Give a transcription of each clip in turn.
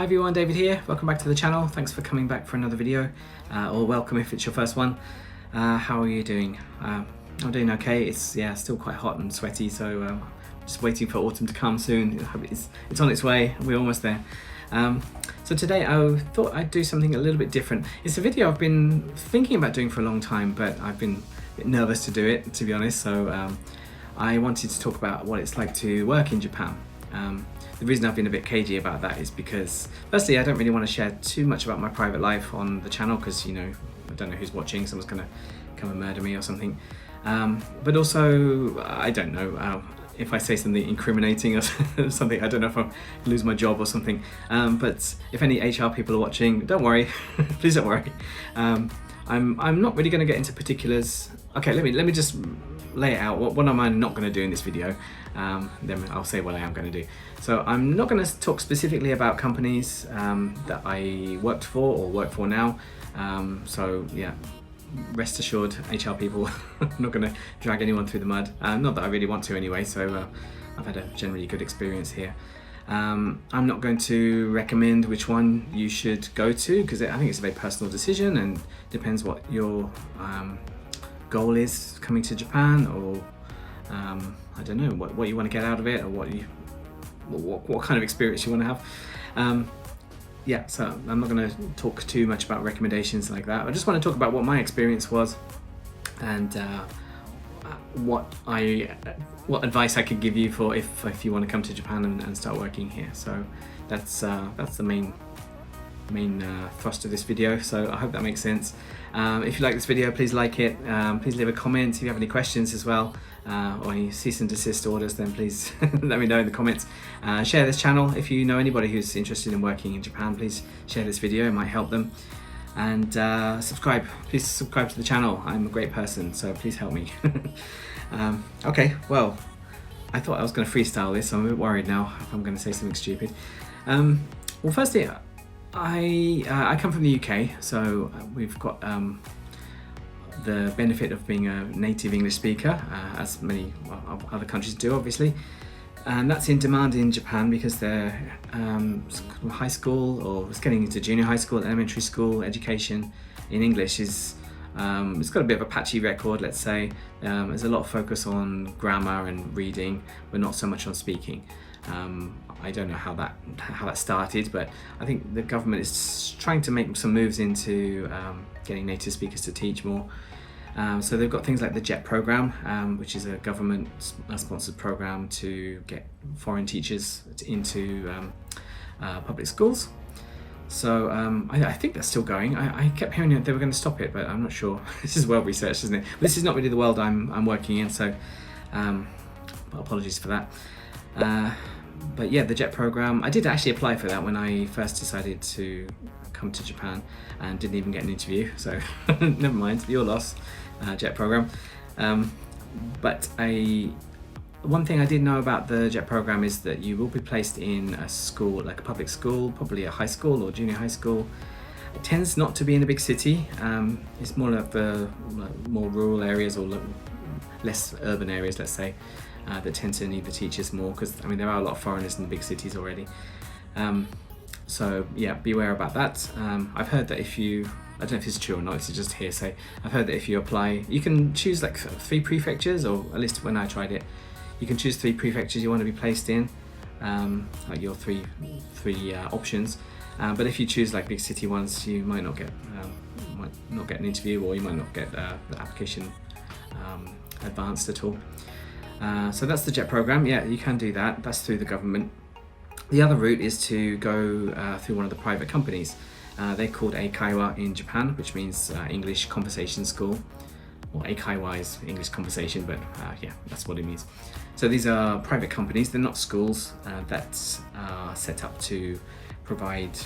Hi everyone, David here. Welcome back to the channel. Thanks for coming back for another video, or welcome if it's your first one. How are you doing? I'm doing okay. It's still quite hot and sweaty, so just waiting for autumn to come soon. It's on its way. We're almost there. So today I thought I'd do something a little bit different. It's a video I've been thinking about doing for a long time, but I've been a bit nervous to do it, to be honest. So I wanted to talk about what it's like to work in Japan. The reason I've been a bit cagey about that is because, firstly, I don't really want to share too much about my private life on the channel because, you know, I don't know who's watching, someone's going to come and murder me or something. But also, I don't know, if I say something incriminating or something, I don't know if I'll lose my job or something. But if any HR people are watching, don't worry, please don't worry. I'm not really going to get into particulars. Okay, let me just lay it out. What am I not going to do in this video? Then I'll say what I am going to do. So I'm not going to talk specifically about companies that I worked for or work for now. So yeah, rest assured, HR people, I'm not going to drag anyone through the mud. Not that I really want to anyway, so I've had a generally good experience here. I'm not going to recommend which one you should go to because I think it's a very personal decision and depends what your goal is coming to Japan, or I don't know what you want to get out of it, or what kind of experience you want to have. Yeah, so I'm not going to talk too much about recommendations like that. I just want to talk about what my experience was and what advice I could give you for if you want to come to Japan and start working here. So that's the main thrust of this video, so I hope that makes sense. If you like this video, please like it, please leave a comment. If you have any questions as well, or any cease and desist orders, then please let me know in the comments. Share this channel. If you know anybody who's interested in working in Japan, please share this video, it might help them. And subscribe, please subscribe to the channel. I'm a great person, so please help me. Okay, well, I thought I was going to freestyle this, so I'm a bit worried now if I'm going to say something stupid. Well, firstly, I come from the UK, so we've got the benefit of being a native English speaker, as many other countries do, obviously. And that's in demand in Japan because their high school, or it's getting into junior high school, elementary school education in English is, it's got a bit of a patchy record, let's say. There's a lot of focus on grammar and reading, but not so much on speaking. I don't know how that started, but I think the government is trying to make some moves into getting native speakers to teach more. So they've got things like the JET program, which is a government-sponsored program to get foreign teachers into public schools. So I think that's still going. I kept hearing that they were going to stop it, but I'm not sure. This is well researched, isn't it? But this is not really the world I'm working in, so apologies for that. But yeah, the JET program, I did actually apply for that when I first decided to come to Japan and didn't even get an interview, so never mind, your loss, JET program. But one thing I did know about the JET program is that you will be placed in a school, like a public school, probably a high school or junior high school. It tends not to be in a big city. It's more of the more rural areas or less urban areas, let's say, that tend to need the teachers more, because I mean there are a lot of foreigners in the big cities already. So yeah, beware about that. I've heard that if you, I don't know if it's true or not, it's just hearsay. I've heard that if you apply, you can choose like 3 prefectures, or at least when I tried it, you can choose 3 prefectures you want to be placed in, like your three options. But if you choose like big city ones, you might not get an interview, or you might not get the application advanced at all. So that's the JET program. Yeah, you can do that. That's through the government. The other route is to go through one of the private companies. They're called Eikaiwa in Japan, which means English Conversation School. Well, Eikaiwa is English Conversation, but yeah, that's what it means. So these are private companies. They're not schools that are set up to provide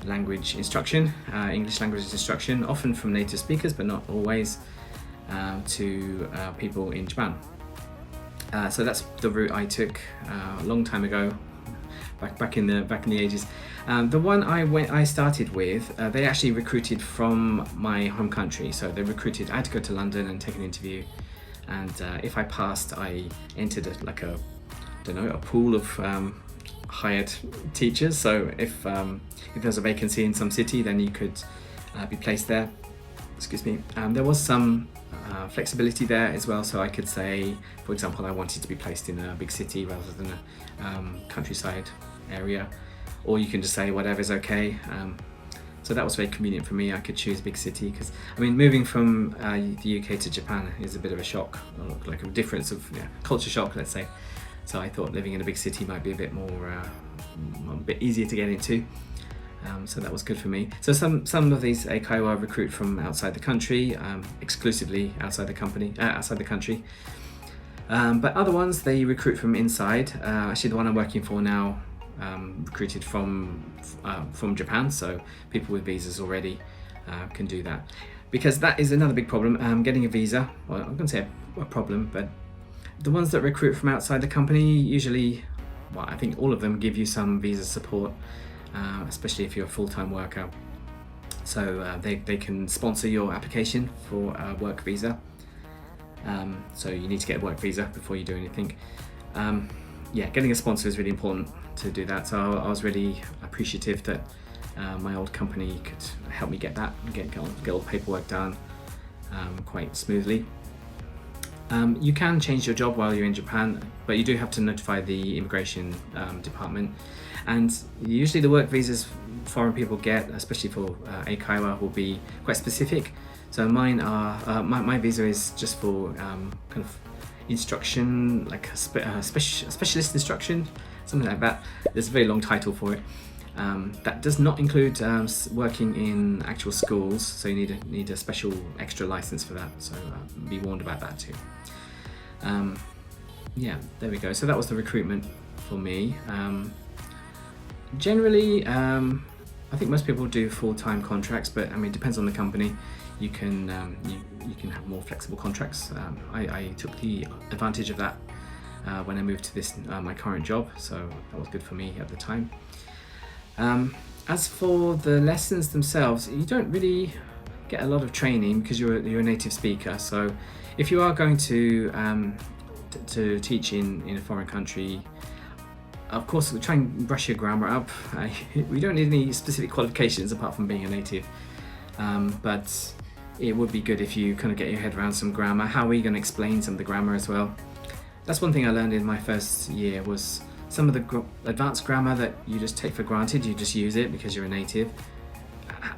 language instruction, English language instruction, often from native speakers, but not always, to people in Japan. So that's the route I took a long time ago, back in the ages. The one I started with, they actually recruited from my home country. So they recruited. I had to go to London and take an interview, and if I passed, I entered a pool of hired teachers. So if there's a vacancy in some city, then you could be placed there. Excuse me. There was some flexibility there as well. So I could say, for example, I wanted to be placed in a big city rather than a countryside area, or you can just say whatever's okay. So that was very convenient for me. I could choose a big city because, I mean, moving from the UK to Japan is a bit of a shock, like a difference of culture shock, let's say. So I thought living in a big city might be a bit more, a bit easier to get into. So that was good for me. So some of these Eikaiwa recruit from outside the country, exclusively outside the country. But other ones, they recruit from inside. Actually, the one I'm working for now recruited from Japan, so people with visas already can do that. Because that is another big problem, getting a visa. Well, I'm going to say a problem, but the ones that recruit from outside the company usually, well, I think all of them give you some visa support, especially if you're a full-time worker. So they can sponsor your application for a work visa. So you need to get a work visa before you do anything. Getting a sponsor is really important to do that. So I was really appreciative that my old company could help me get that, get all the paperwork done quite smoothly. You can change your job while you're in Japan, but you do have to notify the immigration department. And usually the work visas foreign people get, especially for Eikaiwa, will be quite specific. So mine are, my visa is just for kind of instruction, like a specialist instruction, something like that. There's a very long title for it. That does not include working in actual schools, so you need a special extra license for that, so be warned about that too. There we go. So that was the recruitment for me. Generally, I think most people do full-time contracts, but I mean, it depends on the company. You can have more flexible contracts. I took the advantage of that when I moved to this my current job, so that was good for me at the time. As for the lessons themselves, you don't really get a lot of training because you're a native speaker. So if you are going to teach in a foreign country, of course, try and brush your grammar up. We don't need any specific qualifications apart from being a native, but it would be good if you kind of get your head around some grammar. How are you going to explain some of the grammar as well? That's one thing I learned in my first year, was some of the advanced grammar that you just take for granted, you just use it because you're a native.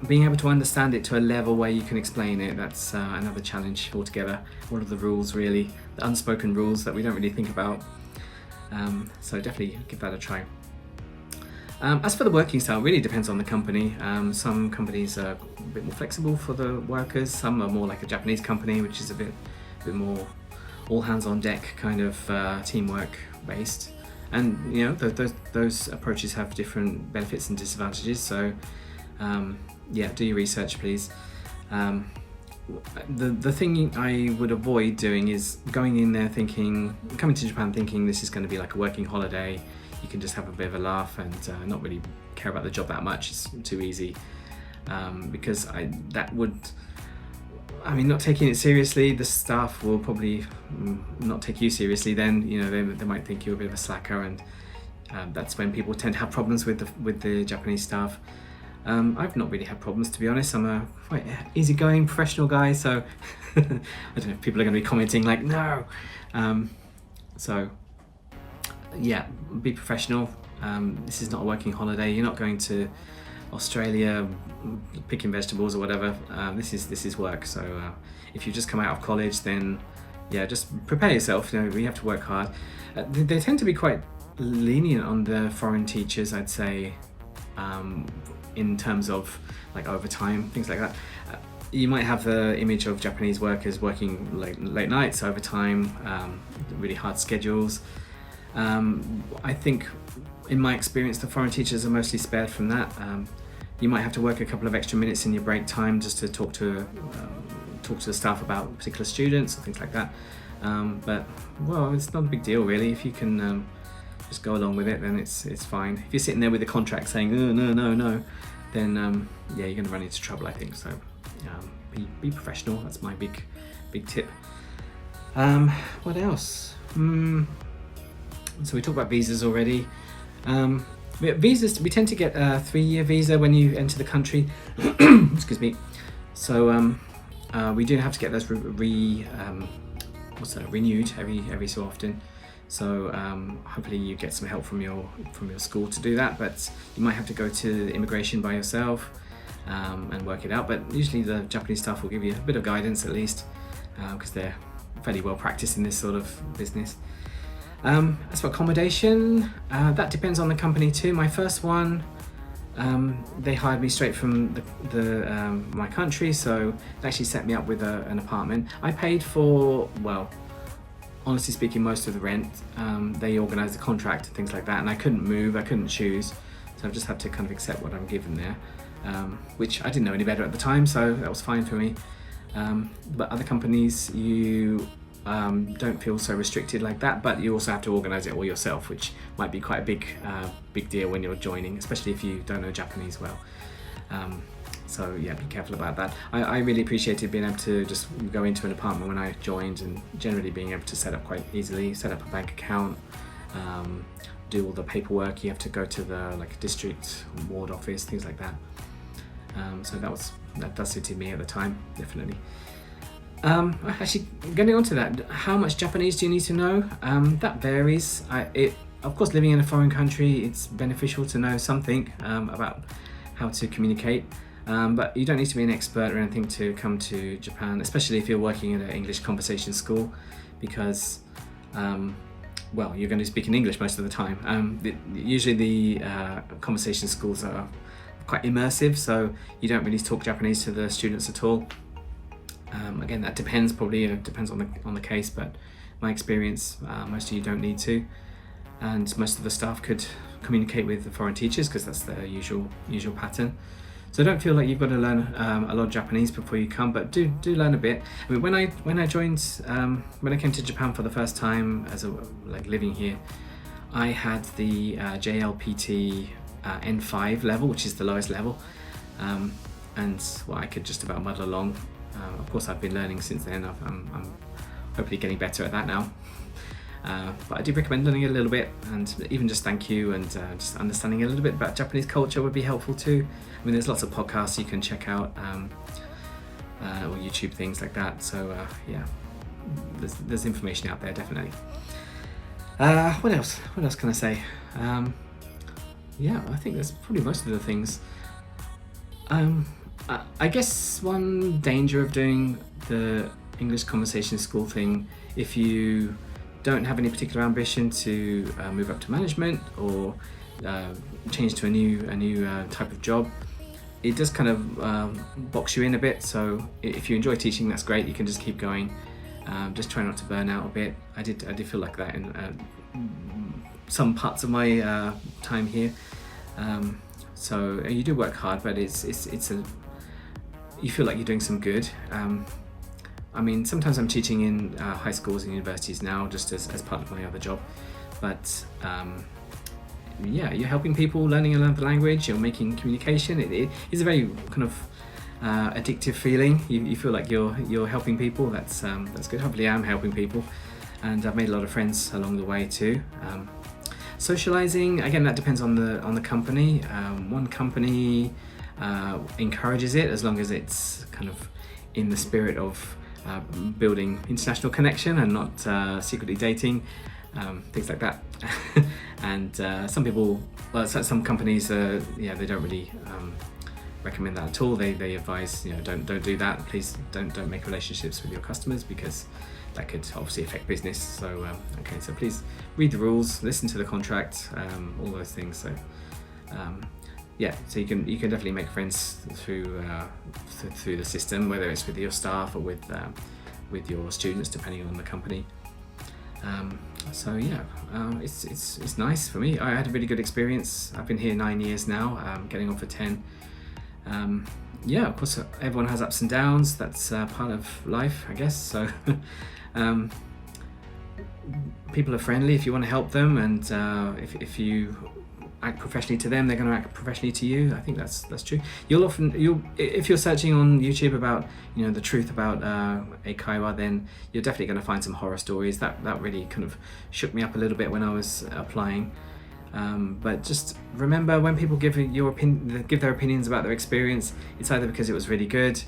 Being able to understand it to a level where you can explain it, that's another challenge altogether. What are the rules really, the unspoken rules that we don't really think about. So definitely give that a try. As for the working style, it really depends on the company. Some companies are a bit more flexible for the workers, some are more like a Japanese company, which is a bit more all hands on deck kind of teamwork based. And you know, those approaches have different benefits and disadvantages, so do your research, please. The thing I would avoid doing is going in there coming to Japan thinking this is going to be like a working holiday. You can just have a bit of a laugh and not really care about the job that much. It's too easy, because not taking it seriously, the staff will probably not take you seriously. Then they might think you're a bit of a slacker, and that's when people tend to have problems with the Japanese staff. I've not really had problems, to be honest. I'm a quite easygoing professional guy, so I don't know if people are going to be commenting like no. Be professional. This is not a working holiday. You're not going to Australia picking vegetables or whatever. This is work. So if you just come out of college, then just prepare yourself. We have to work hard. They tend to be quite lenient on the foreign teachers, I'd say, in terms of like overtime, things like that. You might have the image of Japanese workers working late nights, overtime, really hard schedules. I think in my experience the foreign teachers are mostly spared from that. You might have to work a couple of extra minutes in your break time just to talk to the staff about particular students or things like that. But it's not a big deal really. If you can just go along with it, then it's fine. If you're sitting there with a contract saying no, then you're going to run into trouble, I think. So be professional. That's my big tip. What else? So we talked about visas already. Visas, we tend to get a 3-year visa when you enter the country. Excuse me. So we do have to get those renewed every so often. So hopefully you get some help from your school to do that, but you might have to go to the immigration by yourself and work it out. But usually the Japanese staff will give you a bit of guidance at least, because they're fairly well practiced in this sort of business. As for accommodation, that depends on the company too. My first one, they hired me straight from my country, so they actually set me up with an apartment. I paid for, well, honestly speaking, most of the rent. They organised the contract and things like that, and I couldn't move, I couldn't choose, so I've just had to kind of accept what I'm given there, which I didn't know any better at the time, so that was fine for me. But other companies, you don't feel so restricted like that, but you also have to organise it all yourself, which might be quite a big deal when you're joining, especially if you don't know Japanese well. So yeah, be careful about that. I really appreciated being able to just go into an apartment when I joined, and generally being able to set up quite easily, set up a bank account, do all the paperwork. You have to go to the district ward office, things like that. So that does suited me at the time, definitely. Actually, getting on to that, how much Japanese do you need to know? That varies. Of course, living in a foreign country, it's beneficial to know something about how to communicate. But you don't need to be an expert or anything to come to Japan, especially if you're working in an English conversation school, because well, you're going to speak in English most of the time. Usually the conversation schools are quite immersive, so you don't really talk Japanese to the students at all. Again, that depends, probably depends on the case, but my experience, most of you don't need to, and most of the staff could communicate with the foreign teachers because that's their usual pattern. So don't feel like you've got to learn a lot of Japanese before you come, but do learn a bit. I mean, when I joined, when I came to Japan for the first time as living here, I had the JLPT N5 level, which is the lowest level, and well, I could just about muddle along. Of course, I've been learning since then. I'm hopefully getting better at that now. But I do recommend learning a little bit, and even just thank you and just understanding a little bit about Japanese culture would be helpful too. I mean, there's lots of podcasts you can check out, or YouTube, things like that. So yeah, there's information out there, definitely. What else? What else can I say? Yeah, I think that's probably most of the things. I guess one danger of doing the English conversation school thing, if you don't have any particular ambition to move up to management or change to a new type of job, it does kind of box you in a bit. So if you enjoy teaching, that's great. You can just keep going. Just try not to burn out a bit. I did feel like that in some parts of my time here. So you do work hard, but you feel like you're doing some good. I mean, sometimes I'm teaching in high schools and universities now, just as part of my other job. But yeah, you're helping people learning another language. You're making communication. It is a very kind of addictive feeling. You feel like you're helping people. That's good. Hopefully, I'm helping people, and I've made a lot of friends along the way too. Socializing, again, that depends on the company. One company encourages it as long as it's kind of in the spirit of building international connection and not secretly dating, things like that. And some people, well, some companies, yeah, they don't really recommend that at all. They advise, don't do that. Please don't make relationships with your customers, because that could obviously affect business. So okay, so please read the rules, listen to the contract, all those things. So yeah, so you can definitely make friends through the system, whether it's with your staff or with your students, depending on the company. So yeah, it's nice for me. I had a really good experience. I've been here 9 years now, getting on for 10. Yeah, of course, everyone has ups and downs. That's part of life, I guess. So people are friendly if you want to help them, and if you act professionally to them, they're going to act professionally to you. I think that's true. If you're searching on YouTube about the truth about Eikaiwa, then you're definitely going to find some horror stories. That really kind of shook me up a little bit when I was applying. But just remember, when people give their opinions about their experience, it's either because it was really good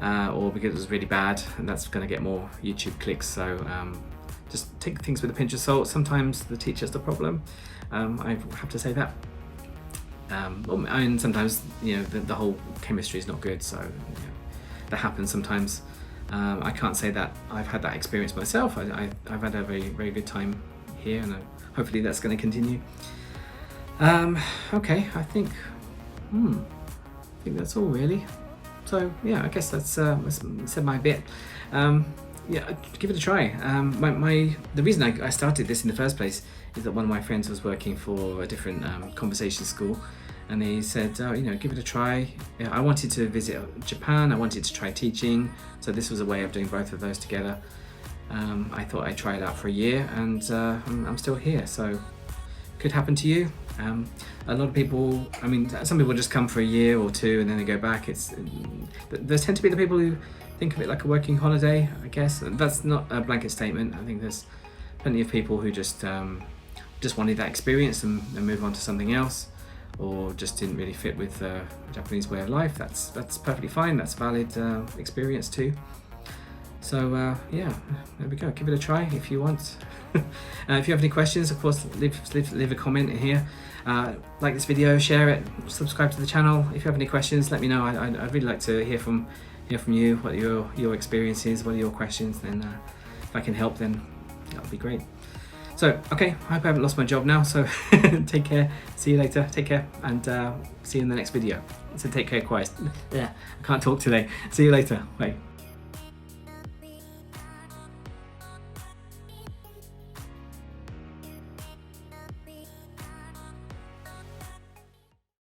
or because it was really bad, and that's going to get more YouTube clicks. So just take things with a pinch of salt. Sometimes the teacher's the problem. I have to say that. And sometimes, you know, the whole chemistry is not good, so you know, that happens sometimes. I can't say that I've had that experience myself. I've had a very, very good time here, and hopefully that's going to continue. Okay, I think that's all really. So yeah, I guess that's said my bit. Yeah, give it a try. The reason I started this in the first place is that one of my friends was working for a different conversation school, and he said, you know, give it a try. Yeah, I wanted to visit Japan, I wanted to try teaching, so this was a way of doing both of those together. I thought I'd try it out for a year, and I'm still here, so could happen to you. A lot of people, I mean, some people just come for a year or two and then they go back. There tend to be the people who think of it like a working holiday, I guess. That's not a blanket statement. I think there's plenty of people who just wanted that experience and move on to something else, or just didn't really fit with the Japanese way of life. That's perfectly fine. That's a valid experience too. So yeah, there we go. Give it a try if you want. If you have any questions, of course, leave a comment in here. Like this video, share it, subscribe to the channel. If you have any questions, let me know. I'd really like to hear from you, what your experience is, what are your questions. Then if I can help, then that would be great. So okay, I hope I haven't lost my job now. So take care. See you later. Take care, and see you in the next video. So take care, quiet. Yeah, I can't talk today. See you later. Bye.